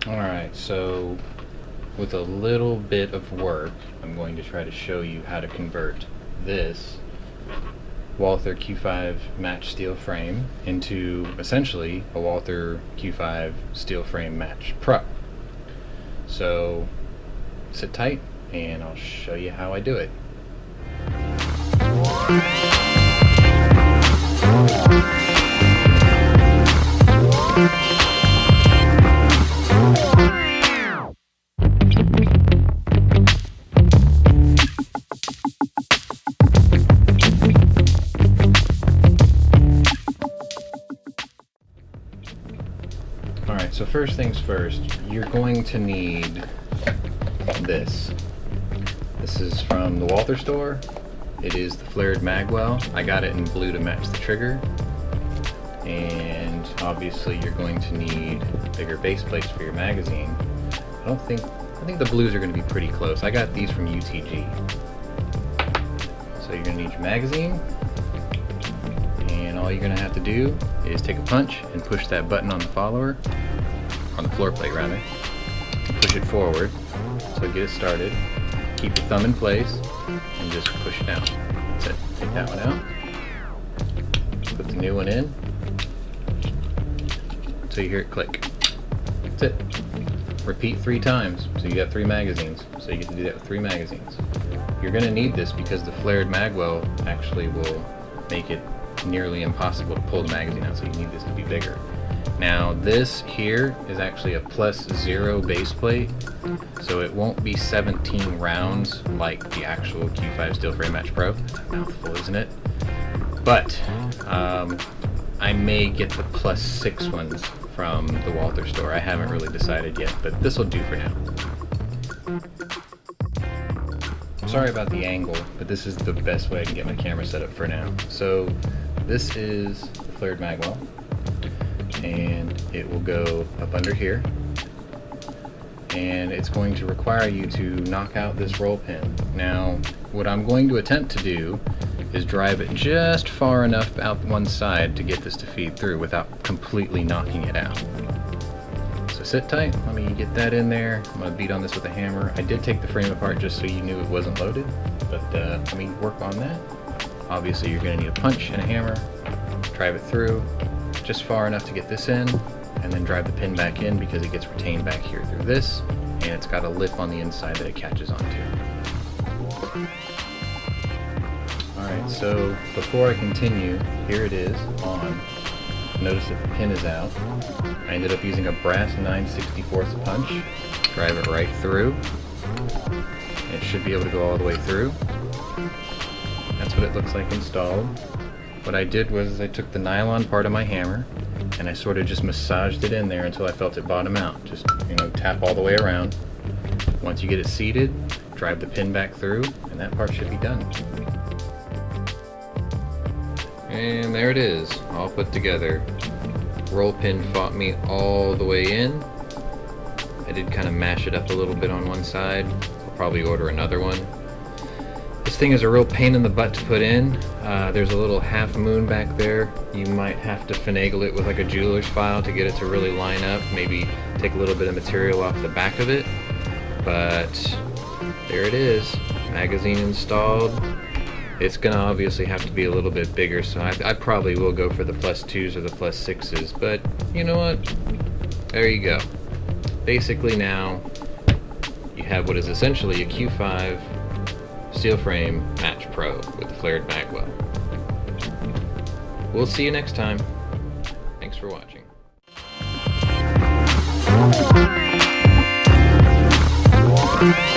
Alright, so with a little bit of work, I'm going to try to show you how to convert this Walther Q5 match steel frame into essentially a Walther Q5 steel frame match Pro. So sit tight and I'll show you how I do it. Alright, so first things first, you're going to need this. This is from the Walther store. It is the flared magwell. I got it in blue to match the trigger. And obviously you're going to need bigger base plates for your magazine. I think the blues are going to be pretty close. I got these from UTG. So you're going to need your magazine. And all you're going to have to do is take a punch and push that button on the follower, on the floor plate rather, and push it forward. So get it started. Keep your thumb in place and just push it down. That's it. Take that one out. Put the new one in until you hear it click. That's it. Repeat 3 times. So you got 3 magazines. So you get to do that with 3 magazines. You're going to need this because the flared magwell actually will make it nearly impossible to pull the magazine out, so you need this to be bigger. Now this here is actually a +0 base plate, so it won't be 17 rounds like the actual Q5 Steel Frame Match Pro. Mouthful, isn't it? But I may get the +6 ones from the Walther store. I haven't really decided yet, but this will do for now. Sorry about the angle, but this is the best way I can get my camera set up for now. So this is the flared magwell, and it will go up under here, and it's going to require you to knock out this roll pin. Now what I'm going to attempt to do is drive it just far enough out one side to get this to feed through without completely knocking it out. So sit tight, let me get that in there. I'm going to beat on this with a hammer. I did take the frame apart just so you knew it wasn't loaded, but let me work on that. Obviously you're going to need a punch and a hammer. Drive it through just far enough to get this in, and then drive the pin back in because it gets retained back here through this, and it's got a lip on the inside that it catches onto. Alright, so before I continue, here it is on. Notice that the pin is out. I ended up using a brass 9/64 punch. Drive it right through. It should be able to go all the way through. That's what it looks like installed. What I did was I took the nylon part of my hammer and I sort of just massaged it in there until I felt it bottom out. Just, tap all the way around. Once you get it seated, drive the pin back through, and that part should be done. And there it is, all put together. Roll pin fought me all the way in. I did kind of mash it up a little bit on one side. I'll probably order another one. This thing is a real pain in the butt to put in. There's a little half moon back there. You might have to finagle it with like a jeweler's file to get it to really line up. Maybe take a little bit of material off the back of it. But there it is, magazine installed. It's gonna obviously have to be a little bit bigger, so I probably will go for the +2s or the +6s, but you know what? There you go. Basically now, you have what is essentially a Q5 Steel Frame Match Pro with the flared magwell. We'll see you next time. Thanks for watching. Bye.